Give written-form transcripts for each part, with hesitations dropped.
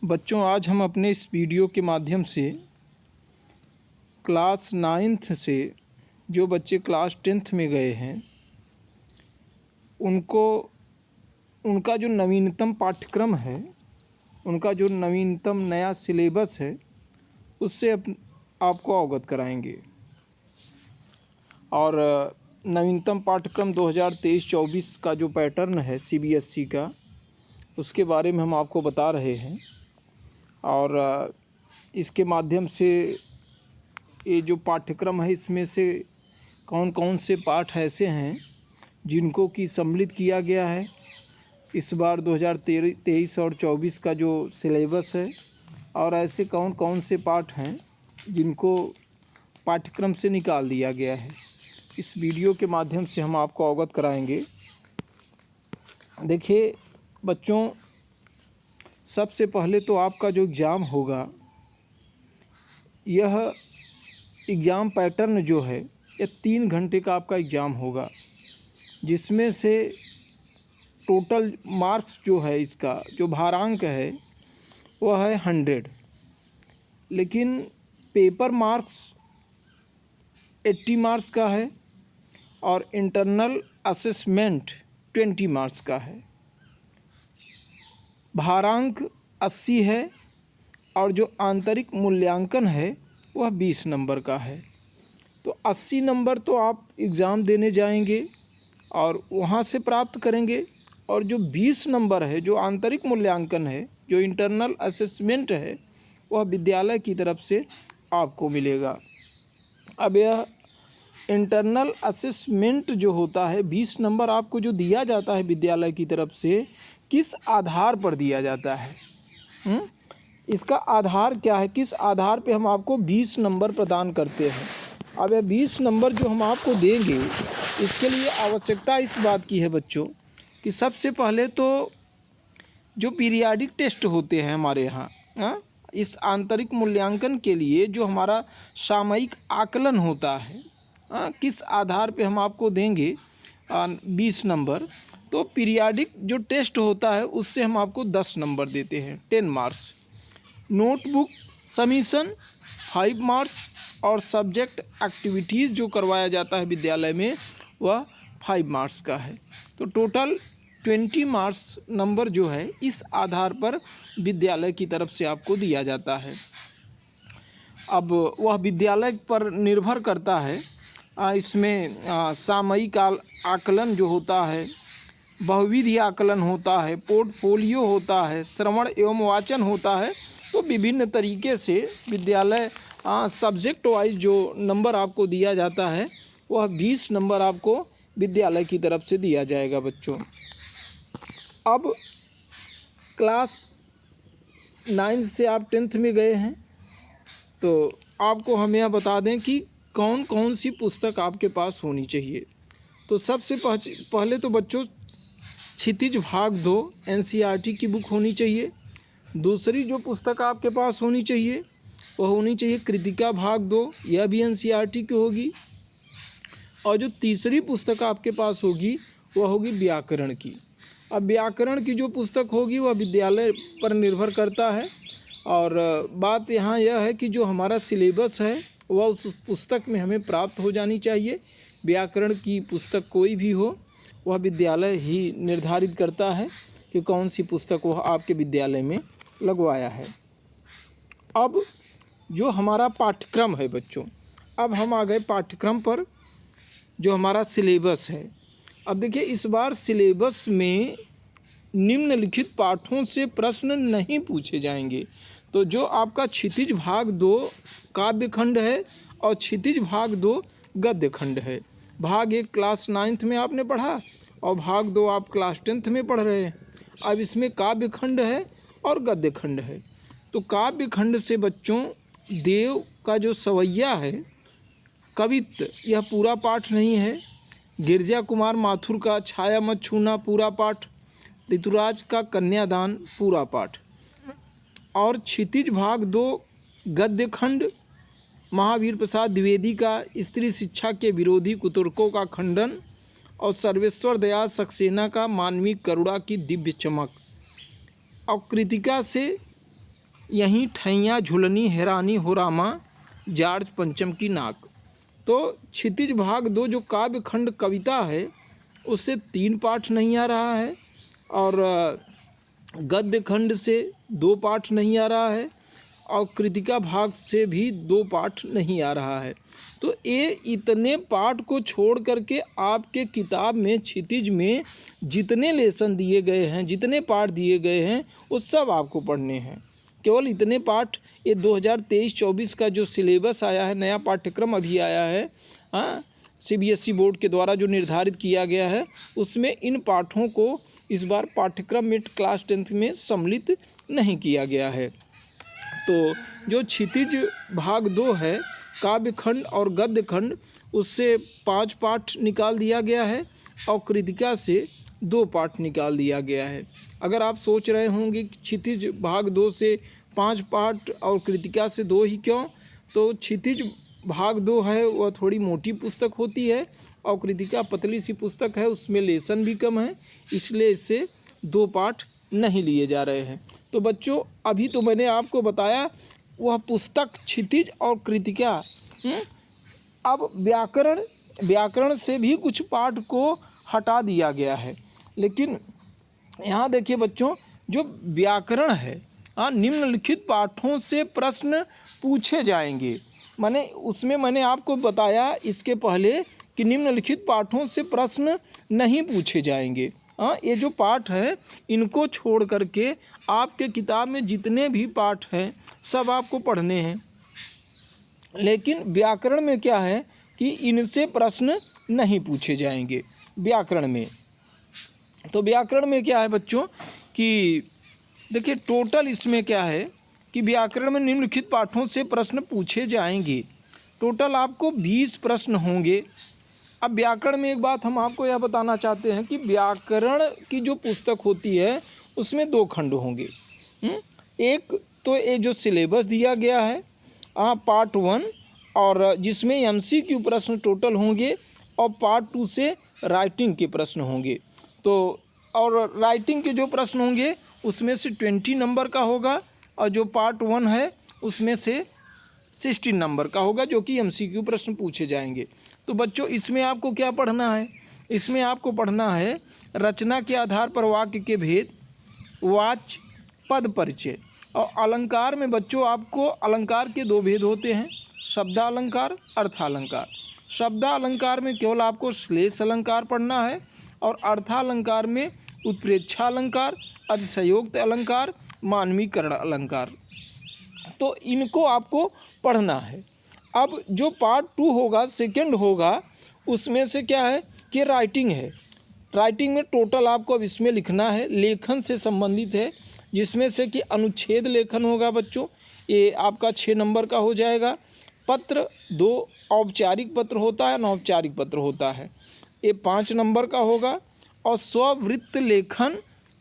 बच्चों, आज हम अपने इस वीडियो के माध्यम से क्लास 9th से जो बच्चे क्लास 10th में गए हैं उनका जो नवीनतम पाठ्यक्रम है, उनका जो नवीनतम नया सिलेबस है, उससे आपको अवगत कराएंगे। और नवीनतम पाठ्यक्रम 2023-24 का जो पैटर्न है CBSE का, उसके बारे में हम आपको बता रहे हैं। और इसके माध्यम से ये जो पाठ्यक्रम है, इसमें से कौन कौन से पाठ ऐसे हैं जिनको कि सम्मिलित किया गया है इस बार 2023 और 24 का जो सिलेबस है, और ऐसे कौन कौन से पाठ हैं जिनको पाठ्यक्रम से निकाल दिया गया है, इस वीडियो के माध्यम से हम आपको अवगत कराएंगे। देखिए बच्चों, सबसे पहले तो आपका जो एग्ज़ाम होगा, यह एग्ज़ाम पैटर्न जो है, यह 3 घंटे का आपका एग्ज़ाम होगा, जिसमें से टोटल मार्क्स जो है, इसका जो भारांक है वह है 100, लेकिन पेपर मार्क्स 80 मार्क्स का है और इंटरनल असेसमेंट 20 मार्क्स का है। भारांक 80 है और जो आंतरिक मूल्यांकन है वह 20 नंबर का है। तो 80 नंबर तो आप एग्ज़ाम देने जाएंगे और वहाँ से प्राप्त करेंगे, और जो 20 नंबर है, जो आंतरिक मूल्यांकन है, जो इंटरनल असेसमेंट है, वह विद्यालय की तरफ से आपको मिलेगा। अब यह इंटरनल असेसमेंट जो होता है, 20 नंबर आपको जो दिया जाता है विद्यालय की तरफ से, किस आधार पर दिया जाता है? इसका आधार क्या है? किस आधार पे हम आपको 20 नंबर प्रदान करते हैं? अब यह 20 नंबर जो हम आपको देंगे, इसके लिए आवश्यकता इस बात की है बच्चों कि सबसे पहले तो जो पीरियाडिक टेस्ट होते हैं हमारे यहाँ, इस आंतरिक मूल्यांकन के लिए जो हमारा सामयिक आकलन होता है, किस आधार पे हम आपको देंगे 20 नंबर, तो पीरियाडिक जो टेस्ट होता है उससे हम आपको 10 नंबर देते हैं, 10 मार्क्स। नोटबुक सबमिशन 5 मार्क्स, और सब्जेक्ट एक्टिविटीज़ जो करवाया जाता है विद्यालय में, वह 5 मार्क्स का है। तो टोटल 20 मार्क्स नंबर जो है, इस आधार पर विद्यालय की तरफ से आपको दिया जाता है। अब वह विद्यालय पर निर्भर करता है, इसमें सामयिक आकलन जो होता है, बहुविधि आकलन होता है, पोर्टफोलियो होता है, श्रवण एवं वाचन होता है। तो विभिन्न तरीके से विद्यालय सब्जेक्ट वाइज जो नंबर आपको दिया जाता है, वह 20 नंबर आपको विद्यालय की तरफ से दिया जाएगा बच्चों। अब क्लास 9 से आप 10th में गए हैं, तो आपको हम यह बता दें कि कौन कौन सी पुस्तक आपके पास होनी चाहिए। तो सबसे पहले तो बच्चों, क्षितिज भाग 2 NCERT की बुक होनी चाहिए। दूसरी जो पुस्तक आपके पास होनी चाहिए, वह होनी चाहिए कृतिका भाग 2, यह भी NCERT की होगी। और जो तीसरी पुस्तक आपके पास होगी, वह होगी व्याकरण की। अब व्याकरण की जो पुस्तक होगी, वह विद्यालय पर निर्भर करता है। और बात यहाँ यह है कि जो हमारा सिलेबस है, वह उस पुस्तक में हमें प्राप्त हो जानी चाहिए। व्याकरण की पुस्तक कोई भी हो, वह विद्यालय ही निर्धारित करता है कि कौन सी पुस्तक वह आपके विद्यालय में लगवाया है। अब जो हमारा पाठ्यक्रम है बच्चों, अब हम आ गए पाठ्यक्रम पर, जो हमारा सिलेबस है। अब देखिए, इस बार सिलेबस में निम्नलिखित पाठों से प्रश्न नहीं पूछे जाएंगे। तो जो आपका क्षितिज भाग 2 काव्य खंड है और क्षितिज भाग 2 गद्य खंड है। भाग 1 क्लास 9th में आपने पढ़ा और भाग 2 आप क्लास 10th में पढ़ रहे हैं। अब इसमें काव्य खंड है और गद्य खंड है। तो काव्य खंड से बच्चों, देव का जो सवैया है, कवित्त, यह पूरा पाठ नहीं है। गिरजा कुमार माथुर का छाया मत छूना पूरा पाठ, ऋतुराज का कन्यादान पूरा पाठ। और क्षितिज भाग 2 गद्य खंड, महावीर प्रसाद द्विवेदी का स्त्री शिक्षा के विरोधी कुतर्कों का खंडन, और सर्वेश्वर दयाल सक्सेना का मानवीय करुणा की दिव्य चमक। और कृतिका से यहीं ठैया झुलनी हैरानी हो रामा, जार्ज पंचम की नाक। तो क्षितिज भाग 2 जो काव्य खंड कविता है उससे 3 पाठ नहीं आ रहा है, और गद्य खंड से 2 पाठ नहीं आ रहा है, और कृतिका भाग से भी 2 पाठ नहीं आ रहा है। तो ये इतने पाठ को छोड़ करके आपके किताब में क्षितिज में जितने लेसन दिए गए हैं, जितने पाठ दिए गए हैं, वो सब आपको पढ़ने हैं। केवल इतने पाठ, ये 2023-24 का जो सिलेबस आया है, नया पाठ्यक्रम अभी आया है, हाँ, CBSE बोर्ड के द्वारा जो निर्धारित किया गया है, उसमें इन पाठों को इस बार पाठ्यक्रम में क्लास 10th में सम्मिलित नहीं किया गया है। तो जो क्षितिज भाग 2 है, काव्य खंड और गद्य खंड, उससे 5 पाठ निकाल दिया गया है, और कृतिका से 2 पाठ निकाल दिया गया है। अगर आप सोच रहे होंगे कि क्षितिज भाग 2 से 5 पाठ और कृतिका से 2 ही क्यों, तो क्षितिज भाग 2 है वह थोड़ी मोटी पुस्तक होती है, और कृतिका पतली सी पुस्तक है, उसमें लेसन भी कम है, इसलिए इससे 2 पाठ नहीं लिए जा रहे हैं। तो बच्चों, अभी तो मैंने आपको बताया वह पुस्तक क्षितिज और कृतिका। अब व्याकरण से भी कुछ पाठ को हटा दिया गया है, लेकिन यहाँ देखिए बच्चों, जो व्याकरण है, निम्नलिखित पाठों से प्रश्न पूछे जाएंगे। मैंने आपको बताया इसके पहले कि निम्नलिखित पाठों से प्रश्न नहीं पूछे जाएंगे। ये जो पाठ है इनको छोड़ करके आपके किताब में जितने भी पाठ हैं सब आपको पढ़ने हैं। लेकिन व्याकरण में क्या है कि इनसे प्रश्न नहीं पूछे जाएंगे व्याकरण में। तो व्याकरण में क्या है बच्चों कि देखिए, टोटल इसमें क्या है कि व्याकरण में निम्नलिखित पाठों से प्रश्न पूछे जाएंगे। टोटल आपको 20 प्रश्न होंगे। अब व्याकरण में एक बात हम आपको यह बताना चाहते हैं कि व्याकरण की जो पुस्तक होती है उसमें 2 खंड होंगे। एक तो ये जो सिलेबस दिया गया है पार्ट 1, और जिसमें MCQ प्रश्न टोटल होंगे, और पार्ट 2 से राइटिंग के प्रश्न होंगे। तो और राइटिंग के जो प्रश्न होंगे उसमें से 20 नंबर का होगा, और जो पार्ट 1 है उसमें से 16 नंबर का होगा, जो कि MCQ प्रश्न पूछे जाएंगे। तो बच्चों, इसमें आपको क्या पढ़ना है? इसमें आपको पढ़ना है रचना के आधार पर वाक्य के भेद, वाच्य, पद परिचय। और अलंकार में बच्चों आपको अलंकार के 2 भेद होते हैं, शब्दालंकार, अर्थालंकार। शब्दालंकार में केवल आपको श्लेष अलंकार पढ़ना है, और अर्थालंकार में उत्प्रेक्षालंकार, अतिशयोक्त अलंकार, मानवीकरण अलंकार। तो इनको आपको पढ़ना है। अब जो पार्ट 2 होगा, सेकंड होगा, उसमें से क्या है कि राइटिंग है। राइटिंग में टोटल आपको अब इसमें लिखना है, लेखन से संबंधित है, जिसमें से कि अनुच्छेद लेखन होगा बच्चों, ये आपका 6 नंबर का हो जाएगा। पत्र 2 औपचारिक पत्र होता है, अनौपचारिक पत्र होता है, ये 5 नंबर का होगा। और स्ववृत्त लेखन,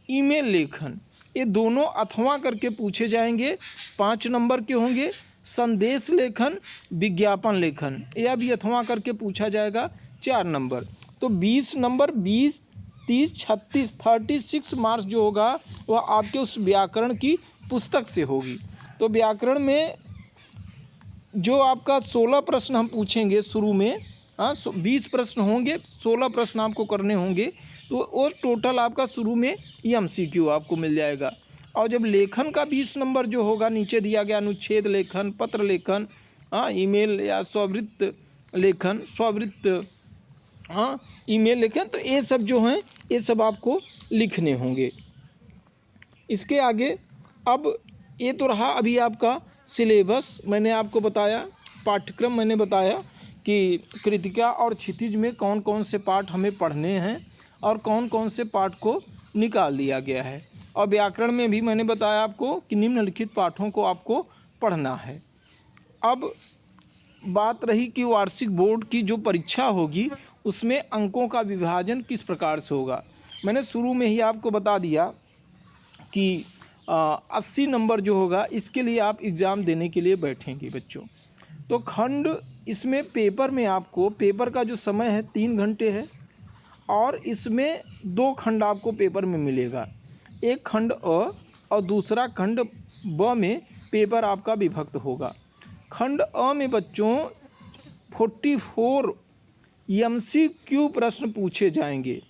ईमेल लेखन, ये दोनों अथवा करके पूछे जाएंगे, 5 नंबर के होंगे। संदेश लेखन, विज्ञापन लेखन, यह भी अथवा करके पूछा जाएगा, 4 नंबर। तो 20 नंबर, 20, 30, 36, 36 मार्क्स जो होगा वह आपके उस व्याकरण की पुस्तक से होगी। तो व्याकरण में जो आपका 16 प्रश्न हम पूछेंगे शुरू में, 20 प्रश्न होंगे, 16 प्रश्न आपको करने होंगे, तो वो टोटल आपका शुरू में MCQ आपको मिल जाएगा। और जब लेखन का 20 नंबर जो होगा, नीचे दिया गया अनुच्छेद लेखन, पत्र लेखन, ईमेल या स्ववृत्त लेखन, ईमेल लेखन, तो ये सब जो हैं ये सब आपको लिखने होंगे। इसके आगे अब ये तो रहा अभी आपका सिलेबस, मैंने आपको बताया, पाठ्यक्रम मैंने बताया कि कृतिका और क्षितिज में कौन कौन से पाठ हमें पढ़ने हैं और कौन कौन से पाठ को निकाल दिया गया है। और व्याकरण में भी मैंने बताया आपको कि निम्नलिखित पाठों को आपको पढ़ना है। अब बात रही कि वार्षिक बोर्ड की जो परीक्षा होगी उसमें अंकों का विभाजन किस प्रकार से होगा। मैंने शुरू में ही आपको बता दिया कि 80 नंबर जो होगा इसके लिए आप एग्ज़ाम देने के लिए बैठेंगे बच्चों। तो खंड इसमें पेपर में आपको, पेपर का जो समय है 3 घंटे है, और इसमें 2 खंड आपको पेपर में मिलेगा, एक खंड अ और दूसरा खंड ब में पेपर आपका विभक्त होगा। खंड अ में बच्चों 44 MCQ प्रश्न पूछे जाएंगे,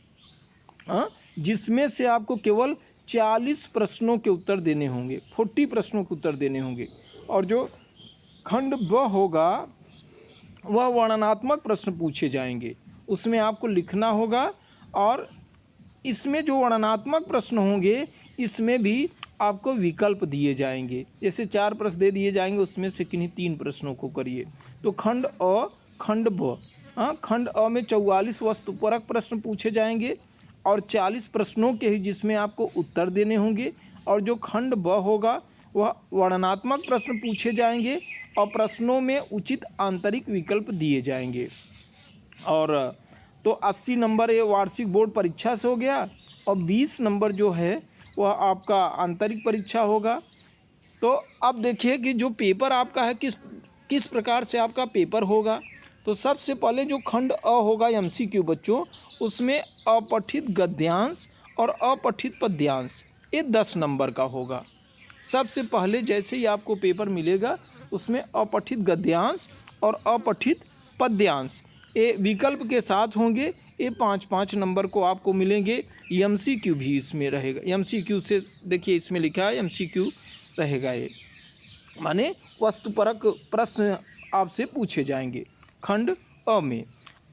जिसमें से आपको केवल 40 प्रश्नों के उत्तर देने होंगे, 40 प्रश्नों के उत्तर देने होंगे। और जो खंड ब होगा वह वर्णनात्मक प्रश्न पूछे जाएंगे, उसमें आपको लिखना होगा। और इसमें जो वर्णनात्मक प्रश्न होंगे इसमें भी आपको विकल्प दिए जाएंगे, जैसे 4 प्रश्न दे दिए जाएंगे, उसमें से किन्हीं 3 प्रश्नों को करिए। तो खंड अ, खंड ब, खंड अ में 44 वस्तुपरक प्रश्न पूछे जाएंगे और 40 प्रश्नों के ही जिसमें आपको उत्तर देने होंगे। और जो खंड ब होगा वह वर्णनात्मक प्रश्न पूछे जाएंगे और प्रश्नों में उचित आंतरिक विकल्प दिए जाएंगे। और तो 80 नंबर ये वार्षिक बोर्ड परीक्षा से हो गया और 20 नंबर जो है वह आपका आंतरिक परीक्षा होगा। तो अब देखिए कि जो पेपर आपका है किस प्रकार से आपका पेपर होगा। तो सबसे पहले जो खंड अ होगा MCQ बच्चों, उसमें अपठित गद्यांश और अपठित पद्यांश ये 10 नंबर का होगा। सबसे पहले जैसे ही आपको पेपर मिलेगा उसमें अपठित गद्यांश और अपठित पद्यांश ये विकल्प के साथ होंगे। ये 5-5 नंबर को आपको मिलेंगे। MCQ भी इसमें रहेगा। MCQ से देखिए इसमें लिखा है MCQ रहेगा, ये माने वस्तुपरक प्रश्न आपसे पूछे जाएंगे खंड अ में।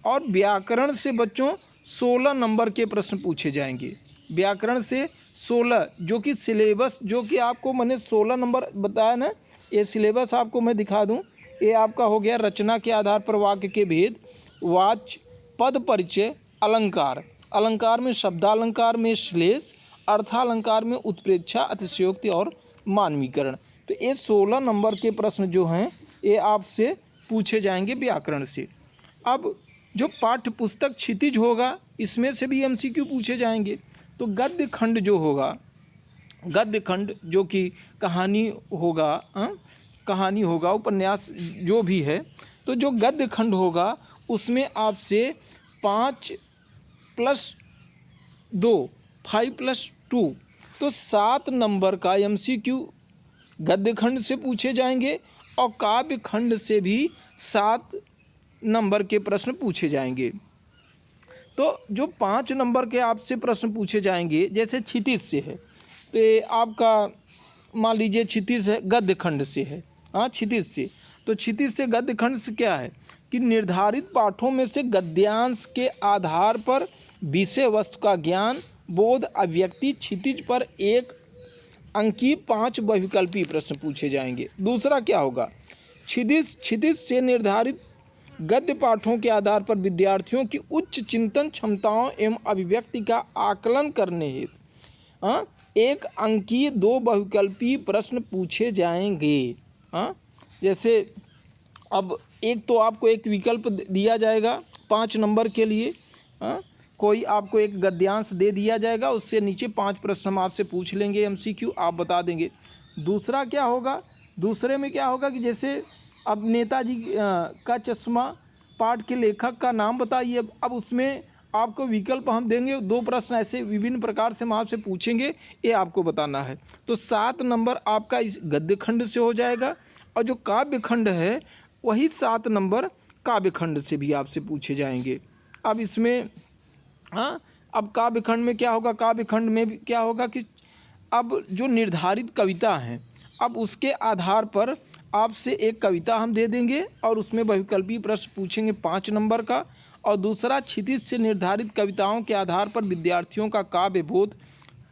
और व्याकरण से बच्चों 16 नंबर के प्रश्न पूछे जाएंगे। व्याकरण से 16 जो कि सिलेबस जो कि आपको मैंने 16 नंबर बताया ना, ये सिलेबस आपको मैं दिखा दूं। ये आपका हो गया रचना के आधार पर वाक्य के भेद, वाच्य, पद परिचय, अलंकार, अलंकार में शब्दालंकार में श्लेष, अर्थालंकार में उत्प्रेक्षा, अतिशयोक्ति और मानवीकरण। तो ये 16 नंबर के प्रश्न जो हैं ये आपसे पूछे जाएंगे व्याकरण से। अब जो पाठ्य पुस्तक क्षितिज होगा इसमें से भी MCQ पूछे जाएंगे। तो गद्य खंड जो होगा, गद्य खंड जो कि कहानी होगा, कहानी होगा, उपन्यास जो भी है, तो जो गद्य खंड होगा उसमें आपसे 5+2 5+2 तो 7 नंबर का MCQ गद्य खंड से पूछे जाएंगे और काव्य खंड से भी 7 नंबर के प्रश्न पूछे जाएंगे। तो जो 5 नंबर के आपसे प्रश्न पूछे जाएंगे जैसे क्षितिज से है, तो ये आपका मान लीजिए क्षितिज है, गद्य खंड से है, क्षितिज से। तो क्षितिज से गद्य खंड से क्या है कि निर्धारित पाठों में से गद्यांश के आधार पर विषय वस्तु का ज्ञान, बोध, अभिव्यक्ति, क्षितिज पर 1 अंकीय 5 बहुविकल्पीय प्रश्न पूछे जाएंगे। दूसरा क्या होगा, क्षितिज से निर्धारित गद्य पाठों के आधार पर विद्यार्थियों की उच्च चिंतन क्षमताओं एवं अभिव्यक्ति का आकलन करने हेतु 1 अंकीय 2 बहुविकल्पीय प्रश्न पूछे जाएंगे। जैसे अब एक तो आपको एक विकल्प दिया जाएगा 5 नंबर के लिए, कोई आपको एक गद्यांश दे दिया जाएगा, उससे नीचे 5 प्रश्न हम आपसे पूछ लेंगे MCQ, आप बता देंगे। दूसरा क्या होगा, दूसरे में क्या होगा कि जैसे अब नेताजी का चश्मा पाठ के लेखक का नाम बताइए। अब उसमें आपको विकल्प हम देंगे, 2 प्रश्न ऐसे विभिन्न प्रकार से हम आपसे पूछेंगे, ये आपको बताना है। तो 7 नंबर आपका इस गद्य खंड से हो जाएगा और जो काव्य खंड है वही 7 नंबर काव्य खंड से भी आपसे पूछे जाएंगे। अब इसमें अब काव्य खंड में क्या होगा, काव्य खंड में भी क्या होगा कि अब जो निर्धारित कविता हैं अब उसके आधार पर आपसे एक कविता हम दे देंगे और उसमें बहुविकल्पीय प्रश्न पूछेंगे 5 नंबर का। और दूसरा क्षितिज से निर्धारित कविताओं के आधार पर विद्यार्थियों का काव्य बोध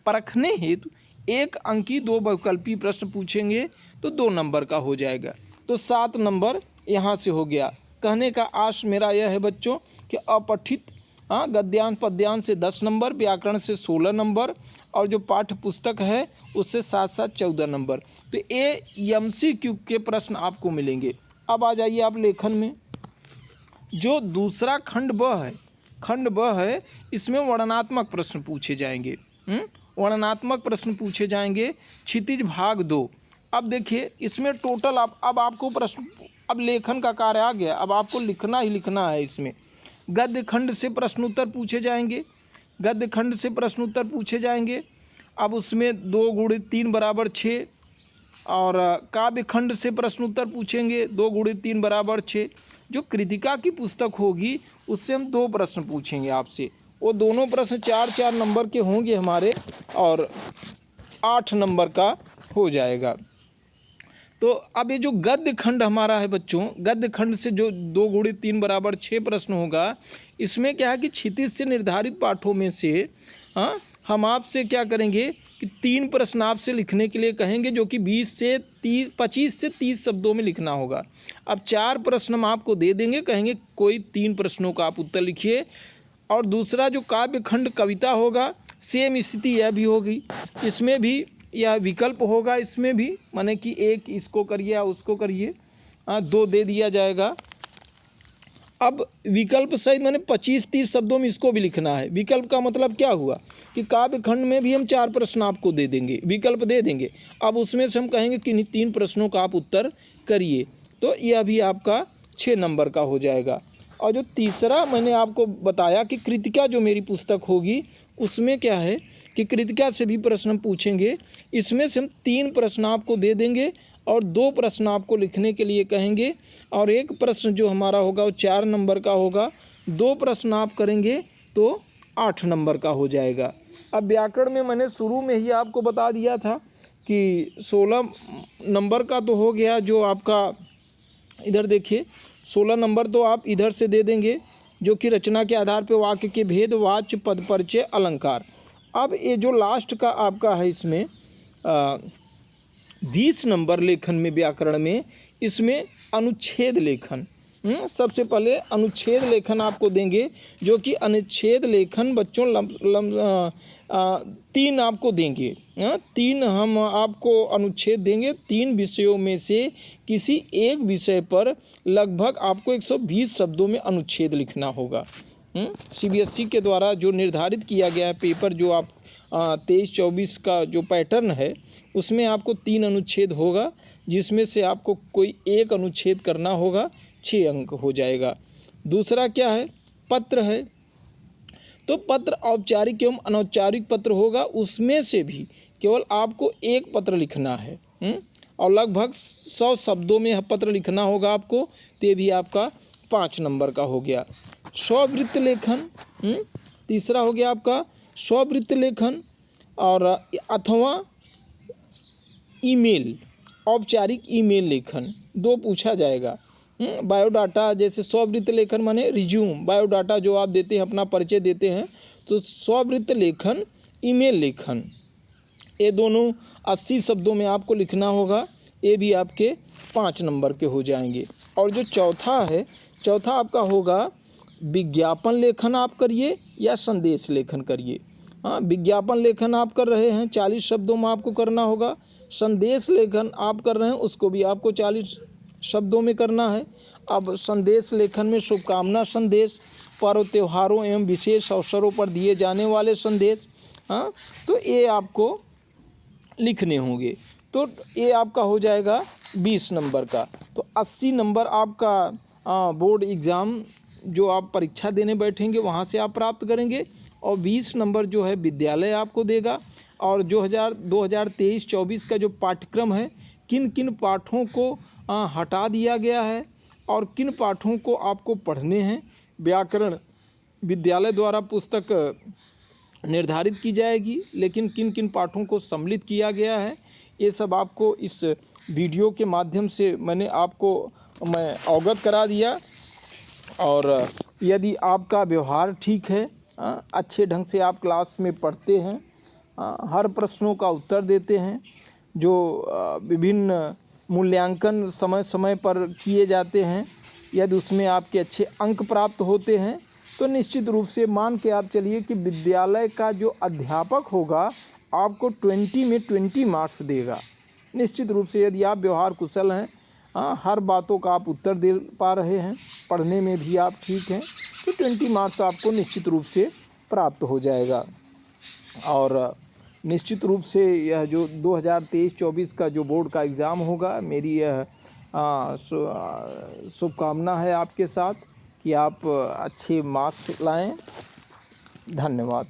परखने हेतु 1 अंकीय 2 बहुविकल्पीय प्रश्न पूछेंगे, तो 2 नंबर का हो जाएगा। तो 7 नंबर यहाँ से हो गया। कहने का आश मेरा यह है बच्चों कि अपठित गद्यांश पद्यांश से 10 नंबर, व्याकरण से 16 नंबर और जो पाठ्य पुस्तक है उससे 7-7 14 नंबर। तो ये MCQ के प्रश्न आपको मिलेंगे। अब आ जाइए आप लेखन में। जो दूसरा खंड ब है, खंड ब है, इसमें वर्णनात्मक प्रश्न पूछे जाएंगे। वर्णनात्मक प्रश्न पूछे जाएंगे क्षितिज भाग 2। अब देखिए इसमें टोटल अब आपको प्रश्न, अब लेखन का कार्य आ गया, अब आपको लिखना ही लिखना है। इसमें गद्य खंड से प्रश्न उत्तर पूछे जाएंगे, गद्य खंड से प्रश्न उत्तर पूछे जाएंगे। अब उसमें 2 × 3 = 6, और काव्य खंड से प्रश्न उत्तर पूछेंगे 2 × 3 = 6। जो कृतिका की पुस्तक होगी उससे हम 2 प्रश्न पूछेंगे आपसे, वो दोनों प्रश्न 4-4 नंबर के होंगे हमारे और 8 नंबर का हो जाएगा। तो अब ये जो गद्य खंड हमारा है बच्चों, गद्य खंड से जो 2 × 3 = 6 प्रश्न होगा, इसमें क्या है कि क्षितिज से निर्धारित पाठों में से हम आपसे क्या करेंगे कि 3 प्रश्न आपसे लिखने के लिए कहेंगे, जो कि 25 से 30 शब्दों में लिखना होगा। अब 4 प्रश्न हम आपको दे देंगे, कहेंगे कोई 3 प्रश्नों का आप उत्तर लिखिए। और दूसरा जो काव्य खंड कविता होगा, सेम स्थिति यह भी होगी, इसमें भी यह विकल्प होगा, इसमें भी माने कि एक इसको करिए या उसको करिए, 2 दे दिया जाएगा। अब विकल्प सहित मैंने 25-30 शब्दों में इसको भी लिखना है। विकल्प का मतलब क्या हुआ कि काव्य खंड में भी हम 4 प्रश्न आपको दे देंगे, विकल्प दे देंगे। अब उसमें से हम कहेंगे कि 3 प्रश्नों का आप उत्तर करिए, तो यह भी आपका 6 नंबर का हो जाएगा। और जो तीसरा मैंने आपको बताया कि कृतिका जो मेरी पुस्तक होगी, उसमें क्या है कि कृतिका से भी प्रश्न हम पूछेंगे। इसमें से हम 3 प्रश्न आपको दे देंगे और 2 प्रश्न आपको लिखने के लिए कहेंगे, और एक प्रश्न जो हमारा होगा वो 4 नंबर का होगा। 2 प्रश्न आप करेंगे तो 8 नंबर का हो जाएगा। अब व्याकरण में मैंने शुरू में ही आपको बता दिया था कि 16 नंबर का तो हो गया, जो आपका इधर देखिए 16 नंबर तो आप इधर से दे देंगे, जो कि रचना के आधार पर वाक्य के भेद, वाच्य, पद परिचय, अलंकार। अब ये जो लास्ट का आपका है, इसमें 20 नंबर लेखन में, व्याकरण में, इसमें अनुच्छेद लेखन। सबसे पहले अनुच्छेद लेखन आपको देंगे, जो कि अनुच्छेद लेखन बच्चों 3 आपको देंगे। 3 हम आपको अनुच्छेद देंगे। 3 विषयों में से किसी एक विषय पर लगभग आपको 120 शब्दों में अनुच्छेद लिखना होगा। CBSE के द्वारा जो निर्धारित किया गया है पेपर, जो आप 23-24 का जो पैटर्न है, उसमें आपको 3 अनुच्छेद होगा, जिसमें से आपको कोई एक अनुच्छेद करना होगा, 6 अंक हो जाएगा। दूसरा क्या है, पत्र है। तो पत्र औपचारिक एवं अनौपचारिक पत्र होगा, उसमें से भी केवल आपको एक पत्र लिखना है, और लगभग 100 शब्दों में पत्र लिखना होगा आपको, तो ये भी आपका 5 नंबर का हो गया। स्ववृत्त लेखन, तीसरा हो गया आपका स्ववृत्त लेखन, और अथवा ईमेल, औपचारिक ईमेल लेखन, 2 पूछा जाएगा। बायोडाटा, जैसे स्ववृत्त लेखन माने रिज्यूम, बायोडाटा जो आप देते हैं, अपना परिचय देते हैं, तो स्ववृत्त लेखन, ईमेल लेखन, ये दोनों 80 शब्दों में आपको लिखना होगा। ये भी आपके 5 नंबर के हो जाएंगे। और जो चौथा है, चौथा आपका होगा विज्ञापन लेखन आप करिए या संदेश लेखन करिए। विज्ञापन लेखन आप कर रहे हैं, 40 शब्दों में आपको करना होगा। संदेश लेखन आप कर रहे हैं, उसको भी आपको 40 शब्दों में करना है। अब संदेश लेखन में शुभकामना संदेश, पर्व त्योहारों एवं विशेष अवसरों पर दिए जाने वाले संदेश, तो ये आपको लिखने होंगे। तो ये आपका हो जाएगा 20 नंबर का। तो 80 नंबर आपका बोर्ड एग्ज़ाम जो आप परीक्षा देने बैठेंगे वहाँ से आप प्राप्त करेंगे, और 20 नंबर जो है विद्यालय आपको देगा। और जो 2023-24 का जो पाठ्यक्रम है, किन किन पाठों को हटा दिया गया है और किन पाठों को आपको पढ़ने हैं, व्याकरण विद्यालय द्वारा पुस्तक निर्धारित की जाएगी, लेकिन किन किन पाठों को सम्मिलित किया गया है, ये सब आपको इस वीडियो के माध्यम से मैं अवगत करा दिया। और यदि आपका व्यवहार ठीक है, अच्छे ढंग से आप क्लास में पढ़ते हैं, हर प्रश्नों का उत्तर देते हैं, जो विभिन्न मूल्यांकन समय समय पर किए जाते हैं, यदि उसमें आपके अच्छे अंक प्राप्त होते हैं, तो निश्चित रूप से मान के आप चलिए कि विद्यालय का जो अध्यापक होगा आपको 20 में 20 मार्क्स देगा। निश्चित रूप से यदि आप व्यवहार कुशल हैं, हर बातों का आप उत्तर दे पा रहे हैं, पढ़ने में भी आप ठीक हैं, तो 20 मार्क्स आपको निश्चित रूप से प्राप्त हो जाएगा। और निश्चित रूप से यह जो 2023-24 का जो बोर्ड का एग्ज़ाम होगा, मेरी यह शुभकामना है आपके साथ कि आप अच्छे मार्क्स लाएं। धन्यवाद।